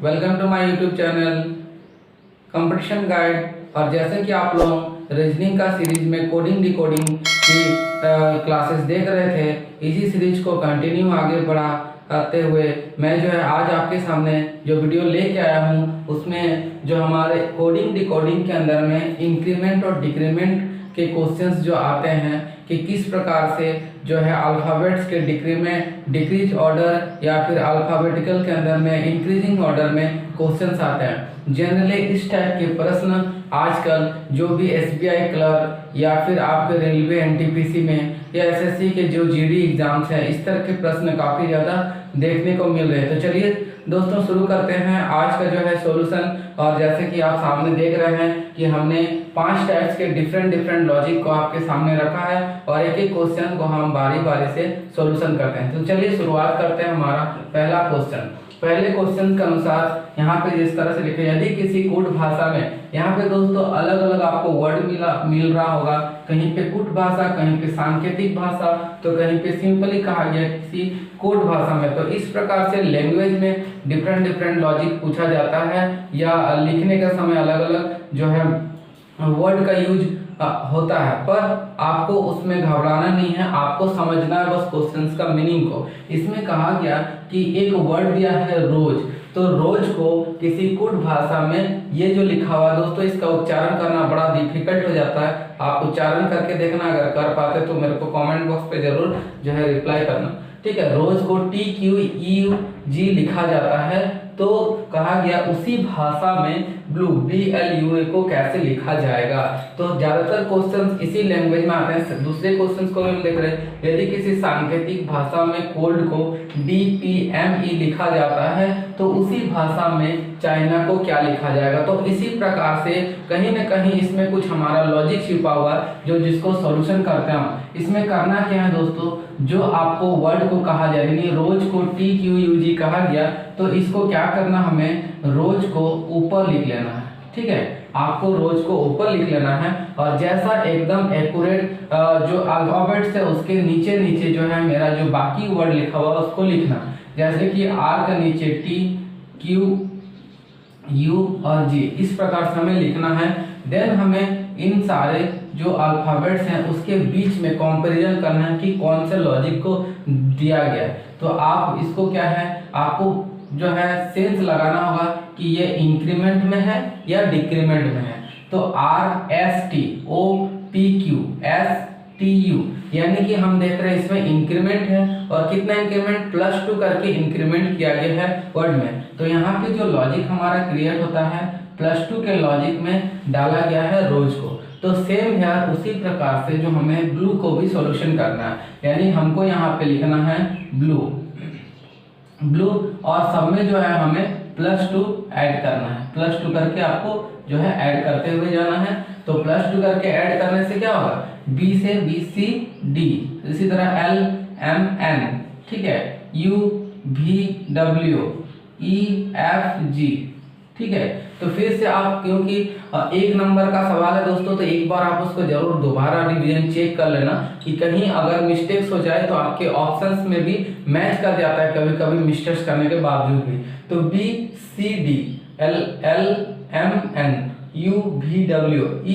Welcome to my YouTube channel competition guide. और जैसे कि आप लोग रीजनिंग का सीरीज में कोडिंग डिकोडिंग की क्लासेस देख रहे थे, इसी सीरीज को कंटिन्यू आगे बढ़ाते हुए मैं जो है आज आपके सामने जो वीडियो लेके आया हूँ, उसमें जो हमारे कोडिंग डिकोडिंग के अंदर में इंक्रीमेंट और डिक्रीमेंट के क्वेश्चंस जो आते हैं कि किस प्रकार से जो है अल्फ़ाबेट्स के डिक्रीज ऑर्डर या फिर अल्फ़ाबेटिकल के अंदर में इंक्रीजिंग ऑर्डर में क्वेश्चंस आते हैं। जनरली इस टाइप के प्रश्न आजकल जो भी एसबीआई क्लर्क या फिर आपके रेलवे एनटीपीसी में या एसएससी के जो जीडी एग्जाम्स हैं, इस तरह के प्रश्न काफ़ी ज़्यादा देखने को मिल रहे हैं। तो चलिए दोस्तों शुरू करते हैं आज का जो है सॉल्यूशन। और जैसे कि आप सामने देख रहे हैं कि हमने 5 टाइप्स के डिफरेंट लॉजिक को आपके सामने रखा है और एक एक क्वेश्चन को हम बारी बारी से सॉल्यूशन करते हैं। तो चलिए शुरुआत करते हैं हमारा पहला क्वेश्चन। पहले क्वेश्चन के अनुसार यहाँ पे जिस तरह से लिखे, यदि किसी कूट भाषा में, यहाँ पे दोस्तों अलग अलग आपको वर्ड मिल रहा होगा, कहीं पे कूट भाषा, कहीं पे सांकेतिक भाषा, तो कहीं पे सिंपली कहा गया किसी कोड भाषा में। तो इस प्रकार से लैंग्वेज में डिफरेंट लॉजिक पूछा जाता है या लिखने के समय अलग अलग जो है वर्ड का यूज होता है, पर आपको उसमें घबराना नहीं है, आपको समझना है बस क्वेश्चंस का मीनिंग को। इसमें कहा गया कि एक वर्ड दिया है रोज, तो रोज को किसी कुट भाषा में ये जो लिखा हुआ है दोस्तों, इसका उच्चारण करना बड़ा डिफिकल्ट हो जाता है। आप उच्चारण करके देखना, अगर कर पाते तो मेरे को कमेंट बॉक्स पे जरूर जो है रिप्लाई करना, ठीक है। रोज को TQEUG लिखा जाता है, तो कहा गया उसी भाषा में ब्लू BLUA को कैसे लिखा जाएगा। तो ज्यादातर क्वेश्चंस इसी लैंग्वेज में आते हैं। दूसरे क्वेश्चंस को हम देख रहे हैं, यदि किसी सांकेतिक भाषा में कोल्ड को DPME लिखा जाता है, तो उसी भाषा में चाइना को क्या लिखा जाएगा। तो इसी प्रकार से कहीं न कहीं इसमें कुछ हमारा लॉजिक छिपा हुआ है, जो जिसको सॉल्यूशन करते हैं। इसमें करना क्या है दोस्तों, जो आपको वर्ड को कहा जाए, यानी रोज को TQUG कहा गया, तो इसको क्या करना, हमें रोज को ऊपर लिख लेना है, ठीक है। आपको रोज को ऊपर लिख लेना है और जैसा एकदम एक्यूरेट जो अल्फाबेट्स है उसके नीचे नीचे जो है मेरा जो बाकी वर्ड लिखा हुआ उसको लिखना। जैसे कि R के नीचे T, Q, U और G, इस प्रकार से हमें लिखना है। देन हमें इन सारे जो अल्फाबेट्स हैं उसके बीच में कंपैरिजन करना है कि कौन से लॉजिक को दिया गया है। तो आप इसको क्या है, आपको जो है सेंस लगाना होगा कि ये इंक्रीमेंट में है या डिक्रीमेंट में है। तो RSTOPQSTU, यानी कि हम देख रहे हैं इसमें इंक्रीमेंट है, और कितना इंक्रीमेंट, +2 करके इंक्रीमेंट किया गया है वर्ड में। तो यहाँ पे जो लॉजिक हमारा क्रिएट होता है +2 के लॉजिक में डाला गया है रोज को। तो सेम यार उसी प्रकार से जो हमें ब्लू को भी सॉल्यूशन करना है, यानी हमको यहाँ पे लिखना है ब्लू और सब में जो है हमें +2 ऐड करना है। +2 करके आपको जो है ऐड करते हुए जाना है। तो +2 करके ऐड करने से क्या होगा, B से BCD, इसी तरह LMN, ठीक है, UVWEFG, ठीक है। तो फिर से आप, क्योंकि एक नंबर का सवाल है दोस्तों, तो एक बार आप उसको जरूर दोबारा रिवीजन चेक कर लेना कि कहीं अगर मिस्टेक्स हो जाए तो आपके ऑप्शंस में भी मैच कर जाता है कभी कभी मिस्टेक्स करने के बावजूद भी। तो BCD LMN UVWEFG,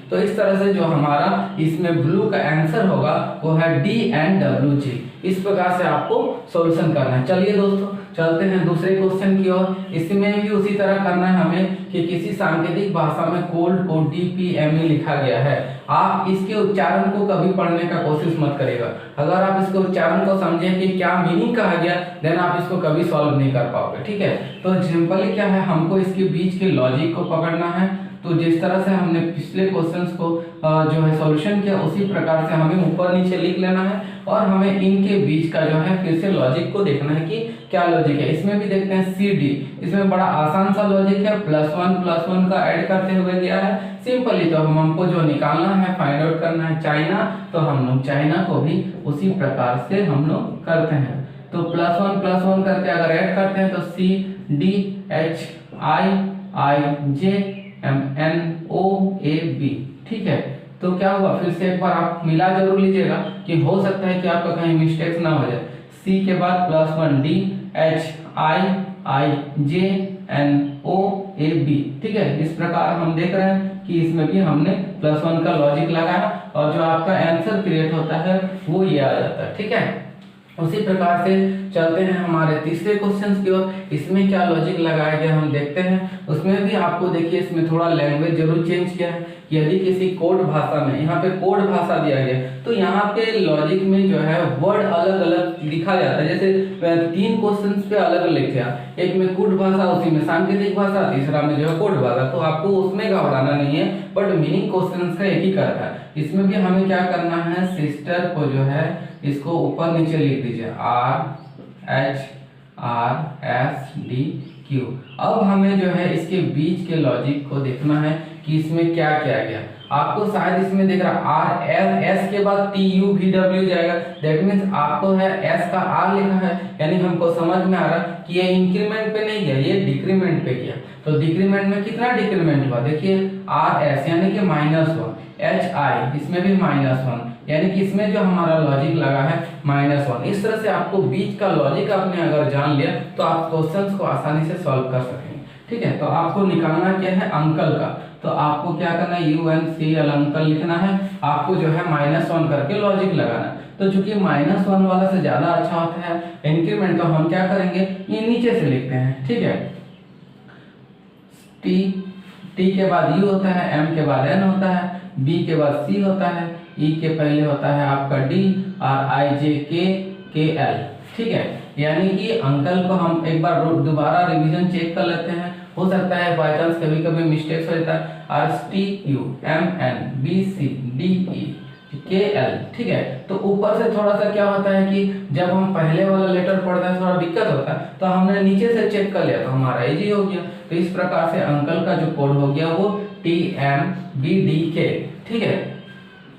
तो इस तरह से जो हमारा इसमें ब्लू का आंसर होगा वो है DNWG। इस प्रकार से आपको सॉल्यूशन करना है। चलिए दोस्तों चलते हैं दूसरे क्वेश्चन की ओर। इसमें भी उसी तरह करना है हमें कि किसी सांकेतिक भाषा में कोल्ड को DPME लिखा गया है। आप इसके उच्चारण को कभी पढ़ने का कोशिश मत करिएगा। अगर आप इसके उच्चारण को समझें कि क्या मीनिंग कहा गया, देन आप इसको कभी सॉल्व नहीं कर पाओगे, ठीक है। तो सिंपली क्या है, हमको इसके बीच के लॉजिक को पकड़ना है। तो जिस तरह से हमने पिछले क्वेश्चंस को जो है सॉल्यूशन किया, उसी प्रकार से हमें ऊपर नीचे लिख लेना है और हमें इनके बीच का जो है फिर से लॉजिक को देखना है कि क्या लॉजिक है। इसमें भी देखते हैं CD, इसमें बड़ा आसान सा लॉजिक है, +1 का ऐड करते हुए दिया है सिंपली। तो हमको जो निकालना है, फाइंड आउट करना है चाइना, तो हम लोग चाइना को भी उसी प्रकार से हम लोग करते हैं। तो +1 करके अगर ऐड करते हैं तो CDHIIJMNOAB, ठीक है। तो क्या हुआ, फिर से एक बार आप मिला जरूर लीजिएगा कि हो सकता है कि आपका कहीं मिस्टेक्स ना हो जाए। C के बाद +1 DHIIJMNOAB, IJNOAB, ठीक है। इस प्रकार हम देख रहे हैं कि इसमें भी हमने +1 का लॉजिक लगाया और जो आपका आंसर क्रिएट होता है वो ये आ जाता है, ठीक है। उसी प्रकार से चलते हैं हमारे तीसरे क्वेश्चन की ओर। इसमें क्या लॉजिक लगाया गया हम देखते हैं। उसमें भी आपको देखिए इसमें थोड़ा लैंग्वेज जरूर चेंज किया है कि यदि किसी कोड भाषा में, यहाँ पे कोड भाषा दिया गया तो यहाँ पे लॉजिक में जो है वर्ड अलग अलग लिखा जाता है। जैसे 3 क्वेश्चन पे अलग अलग लिखा, एक में कोड भाषा, उसी में सांकेतिक भाषा, तीसरा में जो है कोड भाषा। तो आपको उसमें घबराना नहीं है, बट मीनिंग क्वेश्चन का एक ही करता है। इसमें भी हमें क्या करना है, सिस्टर को जो है इसको ऊपर नीचे लिख दीजिए RHRSDQ। अब हमें जो है इसके बीच के लॉजिक को देखना है कि इसमें क्या किया गया। आपको शायद इसमें देख रहा RS के बाद TUVW जाएगा, दैट मीन्स आपको है S का R लिखा है, यानी हमको समझ में आ रहा है कि ये इंक्रीमेंट पे नहीं गया, ये डिक्रीमेंट पे गया। तो डिक्रीमेंट में कितना डिक्रीमेंट हुआ, देखिए RS यानी कि -1, HI इसमें भी -1, यानी कि इसमें जो हमारा लॉजिक लगा है -1। इस तरह से आपको बीच का लॉजिक आपने अगर जान लिया तो आप क्वेश्चंस को आसानी से सॉल्व कर सकेंगे, ठीक है। तो आपको निकालना क्या है, अंकल का। तो आपको क्या करना है, UNCL अंकल लिखना है, आपको जो है -1 करके लॉजिक लगाना है। तो चूंकि -1 वाला से ज्यादा अच्छा होता है इंक्रीमेंट, तो हम क्या करेंगे, ये नीचे से लिखते हैं, ठीक है। T के बाद U होता है, M के बाद N होता है, B के बाद C होता है, E के पहले होता है आपका D और IJKL, ठीक है। यानी कि अंकल को हम एक बार दोबारा रिवीजन चेक कर लेते हैं, हो सकता है बाय चांस कभी कभी मिस्टेक्स हो जाता है। RSTUMNBCDEKL, ठीक है। तो ऊपर से थोड़ा सा क्या होता है कि जब हम पहले वाला लेटर पढ़ते हैं थोड़ा दिक्कत होता है, तो हमने नीचे से चेक कर लिया तो हमारा इजी हो गया। तो इस प्रकार से अंकल का जो कोड हो गया वो TMBDK, ठीक है।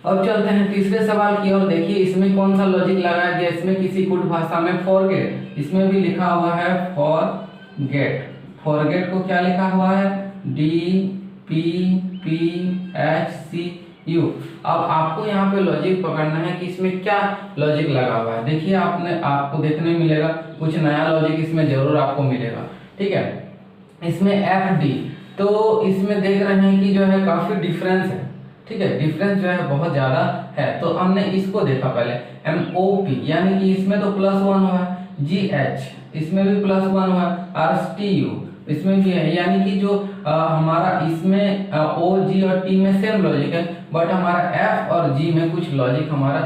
अब चलते हैं तीसरे सवाल की ओर। देखिए इसमें कौन सा लॉजिक लगाया गया, इसमें किसी कोड भाषा में फॉरगेट, इसमें भी लिखा हुआ है फॉरगेट। फॉरगेट को क्या लिखा हुआ है, DPPHCU। अब आपको यहाँ पे लॉजिक पकड़ना है कि इसमें क्या लॉजिक लगा हुआ है। देखिए आपको देखने मिलेगा कुछ नया लॉजिक इसमें जरूर आपको मिलेगा, ठीक है। इसमें FD, तो इसमें देख रहे हैं कि जो है काफी डिफरेंस है, ठीक है। डिफरेंस जो है बहुत ज्यादा है। तो हमने इसको देखा पहले MOP, यानी कि इसमें तो +1 हुआ है, GH इसमें भी +1 हुआ है, RSTU इसमें भी है, यानी कि जो हमारा इसमें O, G और T में सेम लॉजिक है, बट हमारा F और G में कुछ लॉजिक हमारा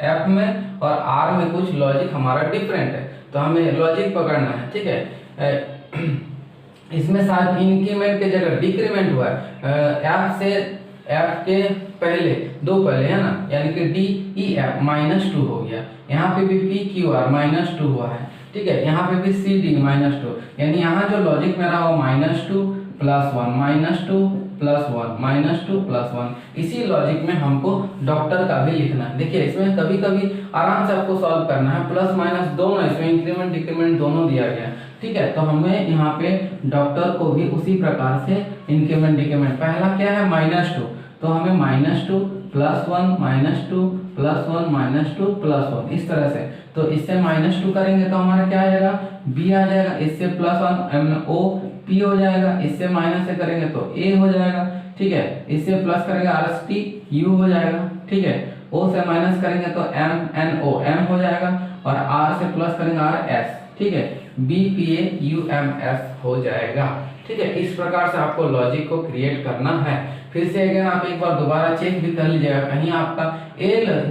F में और R में कुछ लॉजिक हमारा डिफरेंट है। तो हमें लॉजिक पकड़ना है, ठीक है। इसमें शायद इंक्रीमेंट के जगह डिक्रीमेंट हुआ है, F से F के पहले है ना, यानी कि DEF -2 हो गया। यहाँ पे भी PQR -2 हुआ है, ठीक है। यहाँ पे भी CD -2, यानी यहाँ जो लॉजिक मेरा हो -2 +1 -2 +1 -2 +1। इसी लॉजिक में हमको डॉक्टर का भी लिखना है। देखिए इसमें कभी कभी आराम से आपको सॉल्व करना है, प्लस माइनस दोनों, इसमें इंक्रीमेंट डिक्रीमेंट दोनों दिया गया है, ठीक है। तो हमें यहाँ पे डॉक्टर को भी उसी प्रकार से इंक्रीमेंट डिक्रीमेंट, पहला क्या है -2, तो हमें -2 +1 -2 +1 -2 +1 इस तरह से। तो इससे -2 करेंगे तो हमारा क्या आ जाएगा, B आ जाएगा। इससे +1 MOP हो जाएगा, इससे माइनस से करेंगे तो A हो जाएगा, ठीक है। इससे प्लस करेंगे RSTU हो जाएगा, ठीक है। O से माइनस करेंगे तो MNO M हो जाएगा, और R से प्लस करेंगे RS, ठीक है। BPAUMS हो जाएगा, ठीक है। इस प्रकार से आपको लॉजिक को क्रिएट करना है। फिर से अगर आप एक बार दोबारा चेक भी कर लीजिएगा, कहीं आपका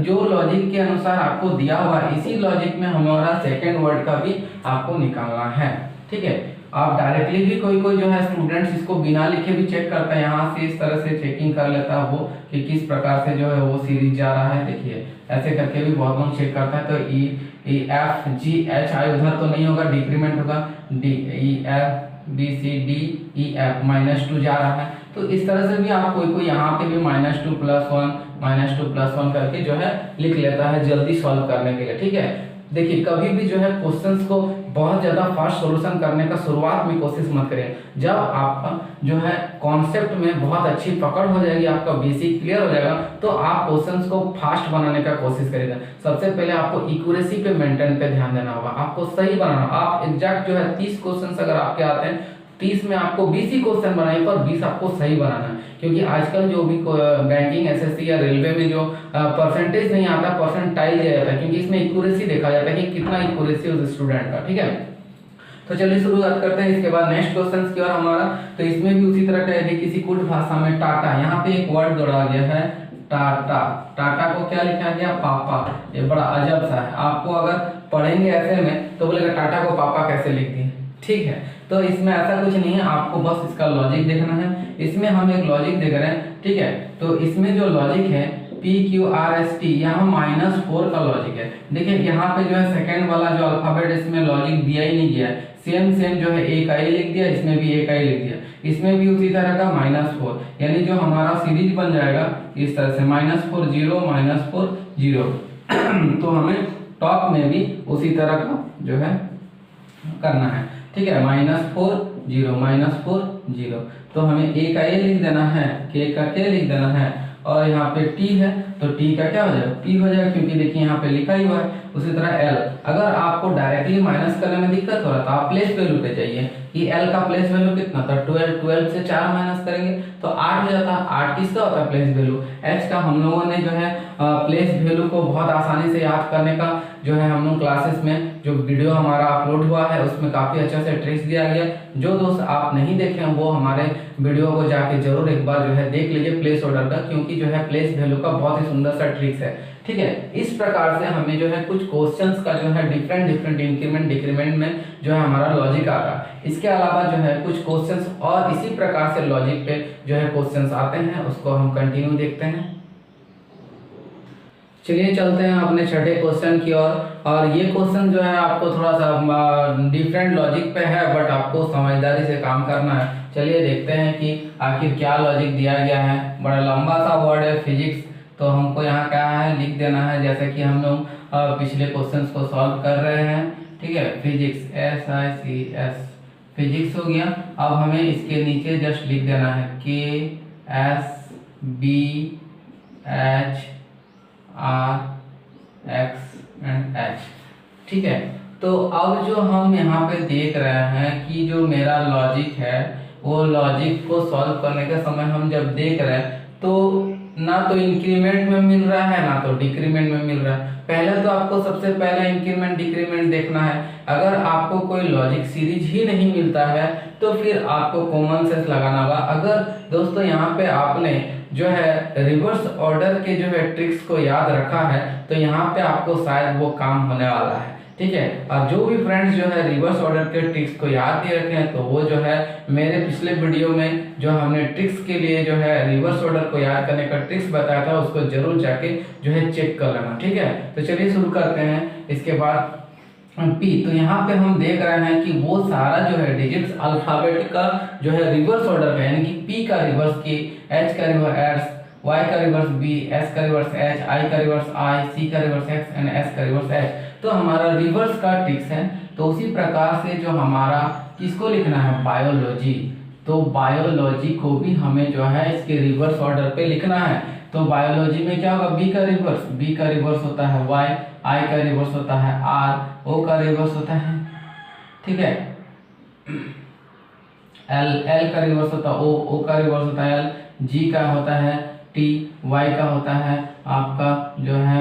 जो लॉजिक के अनुसार आपको दिया हुआ इसी लॉजिक में हमारा सेकंड वर्ड का भी आपको निकालना है, ठीक है। आप डायरेक्टली भी कोई जो है स्टूडेंट्स इसको बिना लिखे भी चेक करता है, यहाँ से इस तरह से चेकिंग कर लेता है वो कि किस प्रकार से जो है वो सीरीज जा रहा है। देखिए ऐसे करके भी बहुत लोग चेक करता है। तो EFGHI उधर तो नहीं होगा, डिक्रीमेंट होगा, DEFBCDEF -2 जा रहा है। तो इस तरह से भी आप कोई यहाँ पे भी -2 +1 -2 +1 करके जो है लिख लेता है जल्दी सॉल्व करने के लिए, ठीक है। देखिए कभी भी जो है क्वेश्चंस को बहुत ज़्यादा फास्ट सॉल्यूशन करने का शुरुआत में कोशिश मत करें। जब आपका जो है कॉन्सेप्ट में बहुत अच्छी पकड़ हो जाएगी, आपका बेसिक क्लियर हो जाएगा, तो आप क्वेश्चंस को फास्ट बनाने का कोशिश करेगा। सबसे पहले आपको एक्यूरेसी पे मेंटेन पे ध्यान देना होगा, आपको सही बनाना। आप एग्जैक्ट जो है 30 क्वेश्चन अगर आपके आते हैं, 30 में आपको 20 ही क्वेश्चन बनाए, पर 20 आपको सही बनाना है। क्योंकि आजकल जो भी बैंकिंग, एसएससी या रेलवे में जो परसेंटेज नहीं आता, परसेंटाइल दिया जाता है, क्योंकि इसमें एक्यूरेसी देखा जाता है कि कितना एक्यूरेसी उस स्टूडेंट का। ठीक है, तो चलिए शुरुआत करते हैं। इसके बाद नेक्स्ट क्वेश्चन की ओर हमारा, तो इसमें भी उसी तरह का है। किसी कुछ भाषा में टाटा, यहाँ पे एक वर्ड जोड़ा गया है टाटा। टाटा को क्या लिखा गया? पापा। ये बड़ा अजब सा है, आपको अगर पढ़ेंगे ऐसे में तो बोलेगा टाटा को पापा कैसे लिख दिए। ठीक है, तो इसमें ऐसा कुछ नहीं है, आपको बस इसका लॉजिक देखना है। इसमें हम एक लॉजिक देख रहे हैं। ठीक है, तो इसमें जो लॉजिक है PQRST, यहाँ -4 का लॉजिक है। देखिए यहाँ पे जो है सेकंड वाला जो अल्फाबेट, इसमें लॉजिक दिया ही नहीं गया है। सेम जो है एक आई लिख दिया, इसमें भी एक आई लिख दिया, इसमें भी उसी तरह का -4, यानी जो हमारा सीरीज बन जाएगा इस तरह से -4 0 -4 0। तो हमें टॉप में भी उसी तरह का जो है करना है। ठीक है, -4 0 -4 0, तो हमें ए का ए लिख देना है, के का के लिख देना है, और यहाँ पे टी है तो टी का क्या हो जाएगा? पी हो जाएगा, क्योंकि देखिए यहाँ पे लिखा ही हुआ है। उसी तरह एल, अगर आपको डायरेक्टली माइनस करने में दिक्कत हो रहा है तो आप प्लेस वैल्यू पे जाइए कि एल का प्लेस वैल्यू कितना था? 12 से 4 माइनस करेंगे तो 8 हो जाता है। 8 किसका होता है? Place value. एच का हम लोगों ने जो है प्लेस वैल्यू को बहुत आसानी से याद करने का जो है हम लोग क्लासेस में जो वीडियो हमारा अपलोड हुआ है उसमें काफी अच्छे से ट्रिक्स दिया गया। जो दोस्त आप नहीं देखे हैं वो हमारे वीडियो को जाके जरूर एक बार जो है देख लीजिए प्लेस ऑर्डर का, क्योंकि जो है प्लेस वैल्यू का बहुत ही सुंदर सा ट्रिक्स है। ठीक है, इस प्रकार से हमें जो है कुछ क्वेश्चंस का जो है डिफरेंट इंक्रीमेंट डिक्रीमेंट में जो है हमारा लॉजिक आता है। इसके अलावा जो है कुछ क्वेश्चंस और इसी प्रकार से लॉजिक पे जो है क्वेश्चंस आते हैं, उसको हम कंटिन्यू देखते हैं। चलिए चलते हैं अपने छठे क्वेश्चन की ओर। और ये क्वेश्चन जो है आपको थोड़ा सा डिफरेंट लॉजिक पे है, बट आपको समझदारी से काम करना है। चलिए देखते हैं कि आखिर क्या लॉजिक दिया गया है। बड़ा लंबा सा वर्ड है फिजिक्स, तो हमको यहाँ क्या है लिख देना है, जैसे कि हम लोग पिछले क्वेश्चन को सॉल्व कर रहे हैं। ठीक है, फिजिक्स SICS फिजिक्स हो गया। अब हमें इसके नीचे जस्ट लिख देना है KSBH RX एंड H। ठीक है, तो अब जो हम यहाँ पे देख रहे हैं कि जो मेरा लॉजिक है वो लॉजिक को सॉल्व करने के समय हम जब देख रहे हैं तो ना तो इंक्रीमेंट में मिल रहा है ना तो डिक्रीमेंट में मिल रहा है। पहले तो आपको सबसे पहले इंक्रीमेंट डिक्रीमेंट देखना है। अगर आपको कोई लॉजिक सीरीज ही नहीं मिलता है तो फिर आपको कॉमन सेंस लगाना होगा। अगर दोस्तों यहाँ पे आपने जो है रिवर्स ऑर्डर के जो है ट्रिक्स को याद रखा है तो यहाँ पे आपको शायद वो काम होने वाला है। ठीक है, और जो भी फ्रेंड्स जो है रिवर्स ऑर्डर के ट्रिक्स को याद नहीं रखे हैं तो वो जो है मेरे पिछले वीडियो में जो हमने ट्रिक्स के लिए जो है रिवर्स ऑर्डर को याद करने का ट्रिक्स बताया था उसको जरूर जाके जो है चेक कर लेना। ठीक है, तो चलिए शुरू करते हैं। इसके बाद P, तो यहाँ पे हम देख रहे हैं कि वो सारा जो है डिजिट्स अल्फाबेट का जो है रिवर्स ऑर्डर है, यानी कि P का रिवर्स K, H का रिवर्स S, Y का रिवर्स B, S का रिवर्स H, I का रिवर्स I, C का रिवर्स X एंड S का रिवर्स H। तो हमारा रिवर्स का ट्रिक्स है। तो उसी प्रकार से जो हमारा किसको लिखना है? बायोलॉजी। तो बायोलॉजी को भी हमें जो है इसके रिवर्स ऑर्डर पे लिखना है। तो बायोलॉजी में क्या होगा? B का रिवर्स होता है Y, I का रिवर्स होता है R, O का रिवर्स होता है, ठीक है, L का रिवर्स होता है O का रिवर्स होता है L, G का होता है T, Y का होता है आपका जो है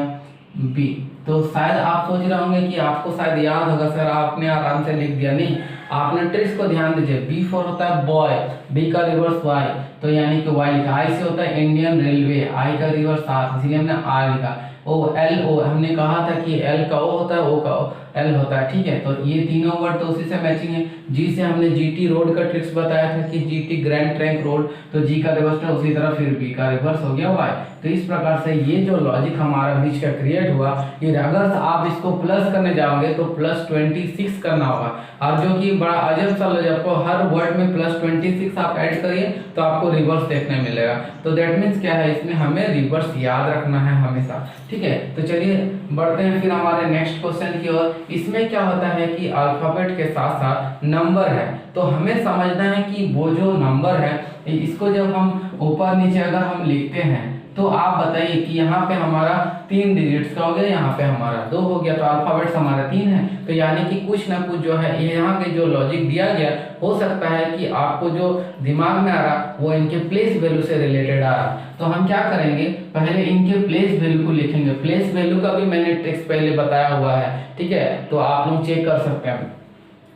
B। तो शायद आप सोच रहे होंगे कि आपको शायद याद होगा सर आपने आराम से लिख दिया। नहीं, आपने ट्रिक्स को ध्यान दीजिए। B4 होता है बॉय, B का रिवर्स Y, तो यानी कि Y लिखा। I से होता है इंडियन रेलवे, I का रिवर्स R, इसलिए हमने R लिखा। LO हमने कहा था कि L का O होता है, O का L होता है। ठीक है, तो ये तीनों वर्ड तो उसी से मैचिंग है। G से हमने GT रोड का ट्रिक्स बताया था कि GT ग्रैंड ट्रंक रोड, तो G का रिवर्स है, उसी तरह फिर B का रिवर्स हो गया Y। तो इस प्रकार से ये जो लॉजिक हमारा बीच का क्रिएट हुआ, ये अगर आप इसको प्लस करने जाओगे तो +26 करना होगा, और जो कि बड़ा अजब सा लॉजिक, आपको हर वर्ड में +26 आप ऐड करिए तो आपको रिवर्स देखने मिलेगा। तो दैट मीन्स क्या है, इसमें हमें रिवर्स याद रखना है हमेशा। ठीक है, तो चलिए बढ़ते हैं फिर हमारे नेक्स्ट क्वेश्चन की ओर। इसमें क्या होता है कि अल्फाबेट के साथ साथ नंबर है, तो हमें समझना है कि वो जो नंबर है इसको जब हम ऊपर नीचे अगर हम लिखते हैं तो आप बताइए कि यहाँ पे हमारा 3 डिजिट्स का हो गया, यहाँ पे हमारा 2 हो गया, तो अल्फाबेट्स हमारा 3 है, तो यानी कि कुछ ना कुछ जो है यहाँ के जो लॉजिक दिया गया हो सकता है कि आपको जो दिमाग में आ रहा वो इनके प्लेस वैल्यू से रिलेटेड आ रहा। तो हम क्या करेंगे, पहले इनके प्लेस वैल्यू को लिखेंगे। प्लेस वैल्यू का भी मैंने ट्रिक्स पहले बताया हुआ है, ठीक है, तो आप लोग चेक कर सकते हैं।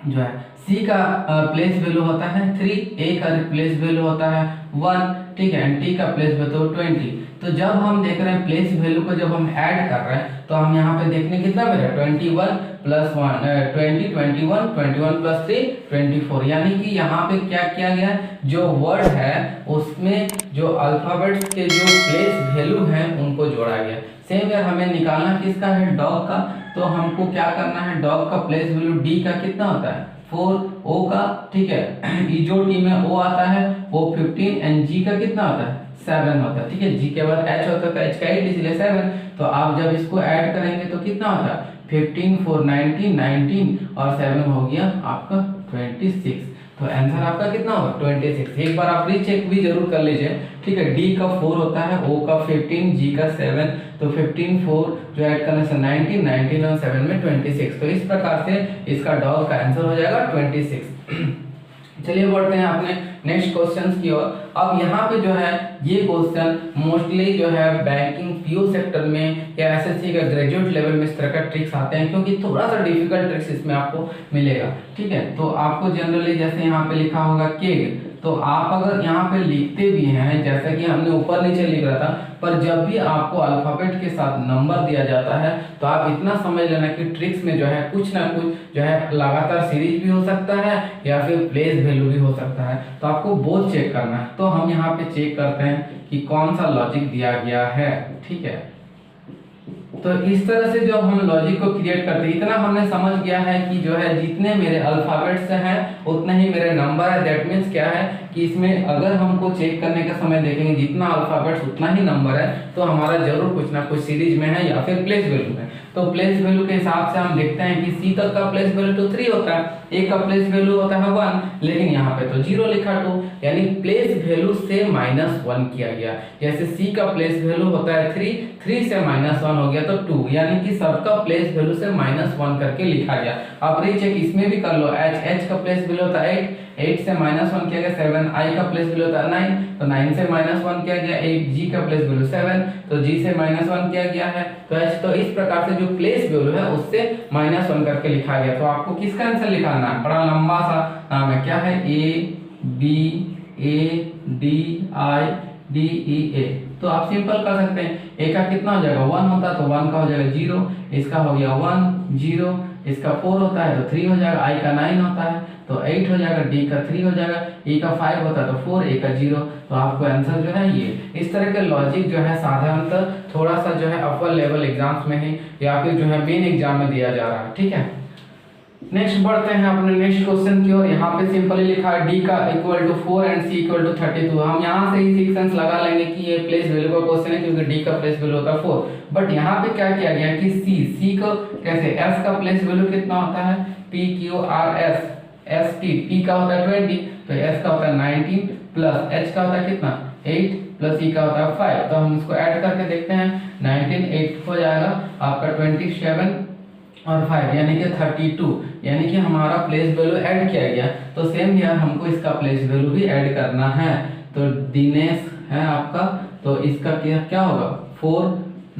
जो है C का प्लेस वैल्यू होता है 3, A का प्लेस वैल्यू होता है 1, ठीक है, एंड T का प्लेस वैल्यू 20। तो जब हम देख रहे हैं प्लेस वैल्यू को जब हम ऐड कर रहे हैं तो हम यहाँ पे देखने कितना मिल रहा है 21 प्लस 1 20 21 21 प्लस 3 24, यानी कि यहाँ पे क्या किया गया, जो वर्ड है उसमें जो अल्फाबेट्स के जो प्लेस वैल्यू है उनको जोड़ा गया। सेम यार हमें निकालना किसका है, डॉग का, तो हमको क्या करना है, डॉग का प्लेस वैल्यू डी का कितना होता है 4, ओ का, ठीक है, जो टी में ओ आता है वो 15 एंड जी का कितना होता है 7 होता है, ठीक है, जी के बाद एच होता है, एच का 8 इसलिए 7। तो आप जब इसको ऐड करेंगे तो कितना होता है 15 4 19 19 और 7 हो गया आपका 26। तो आंसर आपका कितना होगा 26। एक बार आप रीचेक भी जरूर कर लीजिए, ठीक है। डी का 4 होता है, ओ का 15, जी का 7, तो 15 4 जो ऐड करने से 19 19 और 7 में 26। तो इस प्रकार से इसका डॉग का आंसर हो जाएगा 26। चलिए बढ़ते हैं अपने नेक्स्ट क्वेश्चंस की ओर। अब यहाँ पे जो है ये क्वेश्चन मोस्टली जो है बैंकिंग पीओ सेक्टर में या एसएससी का ग्रेजुएट लेवल में इस तरह का ट्रिक्स आते हैं, क्योंकि थोड़ा सा डिफिकल्ट ट्रिक्स इसमें आपको मिलेगा, ठीक है। तो आपको जनरली जैसे यहाँ पे लिखा होगा केग, तो आप अगर यहाँ पे लिखते भी हैं जैसा कि हमने ऊपर नीचे लिख रहा था, पर जब भी आपको अल्फाबेट के साथ नंबर दिया जाता है तो आप इतना समझ लेना कि ट्रिक्स में जो है कुछ ना कुछ जो है लगातार सीरीज भी हो सकता है या फिर प्लेस वैल्यू भी हो सकता है, तो आपको बोथ चेक करना है। तो हम यहाँ पे चेक करते हैं कि कौन सा लॉजिक दिया गया है, ठीक है। तो इस तरह से जो हम लॉजिक को क्रिएट करते हैं, इतना हमने समझ गया है कि जो है जितने मेरे अल्फाबेट्स हैं उतने ही मेरे नंबर है। दैट मीन्स क्या है कि इसमें अगर हमको चेक करने का समय देखेंगे जितना अल्फाबेट्स उतना ही नंबर है, तो हमारा जरूर कुछ ना कुछ सीरीज में है या फिर प्लेस वैल्यू में। तो प्लेस वैल्यू के हिसाब से हम देखते हैं कि सी तक का प्लेस वैल्यू तो 3 होता है, ए का प्लेस वैल्यू होता है 1, लेकिन यहाँ पे तो 0 लिखा 2, यानी प्लेस वैल्यू से -1 किया गया। जैसे सी का प्लेस वैल्यू होता है 3, 3 से -1 हो गया तो 2, यानी कि सबका प्लेस वैल्यू से -1 करके लिखा गया। आप रीचेक इसमें भी कर लो, एच का प्लेस वैल्यू होता है 8, 8 से -1 किया गया 7, आई का प्लेस वैल्यू होता है 9, तो 9 से -1 किया गया 8, जी का प्लेस वैल्यू 7, तो जी से -1 किया गया है, तो एच, तो इस प्रकार से जो प्लेस वैल्यू है उससे -1 करके लिखा गया। तो आपको किसका आंसर लिखाना है, बड़ा लंबा सा नाम है, क्या है, A B A D I D E A. तो आप सिंपल कर सकते हैं, ए का कितना हो जाएगा 1 होता है तो 1 का हो जाएगा 0, इसका हो गया 1 0, इसका 4 होता है तो 3 हो जाएगा, आई का 9 होता है तो 8 हो जाएगा, डी का 3 हो जाएगा, ई का 5 होता है तो 4, ए का 0। तो आपको आंसर जो है ये इस तरह के लॉजिक जो है साधारणतः थोड़ा सा जो है अपर लेवल एग्जाम्स में है या फिर जो है मेन एग्जाम में दिया जा रहा है, ठीक है। नेक्स्ट बढ़ते हैं अपने नेक्स्ट क्वेश्चन की ओर। यहाँ पे सिंपली लिखा है डी का equal to 4 and C equal to 32। हम यहाँ से ही सीक्वेंस लगा लेंगे कि ये प्लेस वैल्यू का क्वेश्चन है, क्योंकि डी का प्लेस वैल्यू होता है 4, बट यहाँ पे क्या किया गया कि सी को कैसे, एस का प्लेस वैल्यू कितना होता है, P Q R S S T, P का होता है 20, तो एस का होता है 19 प्लस एच का होता है कितना 8 प्लस ई का होता है 5। तो हम इसको ऐड करके देखते हैं, 19 8 हो जाएगा आपका 27 और 5 यानी कि 32, यानी कि हमारा प्लेस वैल्यू ऐड किया गया। तो सेम यार हमको इसका प्लेस वैल्यू भी ऐड करना है। तो दिनेश है आपका, तो इसका क्या होगा 4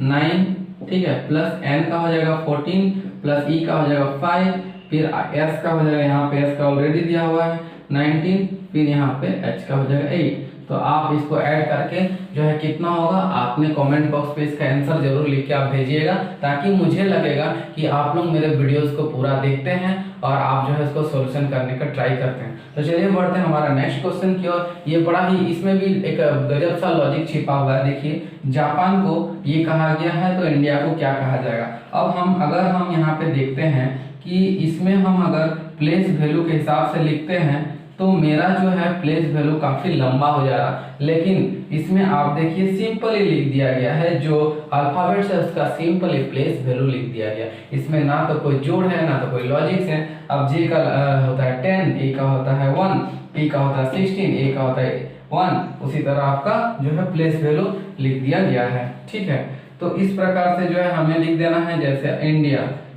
9, ठीक है, प्लस एन का हो जाएगा 14 प्लस ई का हो जाएगा 5, फिर एस का हो जाएगा, यहाँ पे एस का ऑलरेडी दिया हुआ है 19, फिर यहाँ पे एच का हो जाएगा 8। तो आप इसको ऐड करके जो है कितना होगा, आपने कमेंट बॉक्स पे इसका आंसर जरूर लिख के आप भेजिएगा, ताकि मुझे लगेगा कि आप लोग मेरे वीडियोस को पूरा देखते हैं और आप जो है इसको सॉल्यूशन करने का ट्राई करते हैं। तो चलिए बढ़ते हैं हमारा नेक्स्ट क्वेश्चन की ओर। ये बड़ा ही, इसमें भी एक गजब सा लॉजिक छिपा हुआ है। देखिए, जापान को ये कहा गया है तो इंडिया को क्या कहा जाएगा। अब अगर हम यहाँ पे देखते हैं कि इसमें हम अगर प्लेस वैल्यू के हिसाब से लिखते हैं तो मेरा जो है प्लेस वैल्यू काफ़ी लंबा हो जा रहा, लेकिन इसमें आप देखिए सिंपली लिख दिया गया है, जो अल्फ़ाबेट्स है उसका सिंपली प्लेस वैल्यू लिख दिया गया। इसमें ना तो कोई जोड़ है ना तो कोई लॉजिक्स है। अब जे का होता है 10, ए का होता है 1, पी का होता है 16, ए का होता है 1, उसी तरह आपका जो है प्लेस वैल्यू लिख दिया गया है। ठीक है, तो इस प्रकार से जो है हमें लिख देना है। जैसे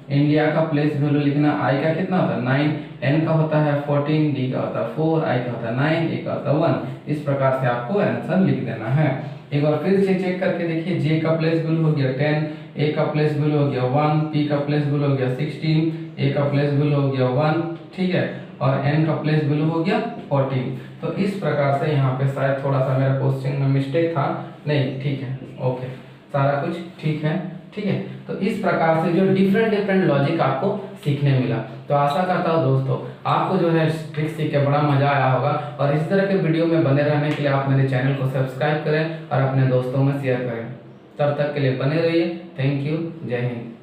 इंडिया का प्लेस वैल्यू लिखना, आई का कितना होता है 9, एन का होता है 14, डी का होता है 4, आई का होता है 9, ए का होता है 1। इस प्रकार से आपको आंसर लिख देना है। एक बार फिर से चेक करके देखिए, जे का प्लेस वैल्यू हो गया 10, ए का प्लेस वैल्यू हो गया 1, पी का प्लेस वैल्यू हो गया 16, ए का प्लेस वैल्यू हो गया 1, ठीक है, और एन का प्लेस वैल्यू हो गया 14। तो इस प्रकार से यहाँ पे शायद थोड़ा सा मेरा क्वेश्चन में मिस्टेक था, नहीं ठीक है, ओके, सारा कुछ ठीक है। ठीक है, तो इस प्रकार से जो डिफरेंट लॉजिक आपको सीखने मिला। तो आशा करता हूँ दोस्तों आपको जो है ट्रिक सीख के बड़ा मजा आया होगा, और इस तरह के वीडियो में बने रहने के लिए आप मेरे चैनल को सब्सक्राइब करें और अपने दोस्तों में शेयर करें। तब तक के लिए बने रहिए। थैंक यू, जय हिंद।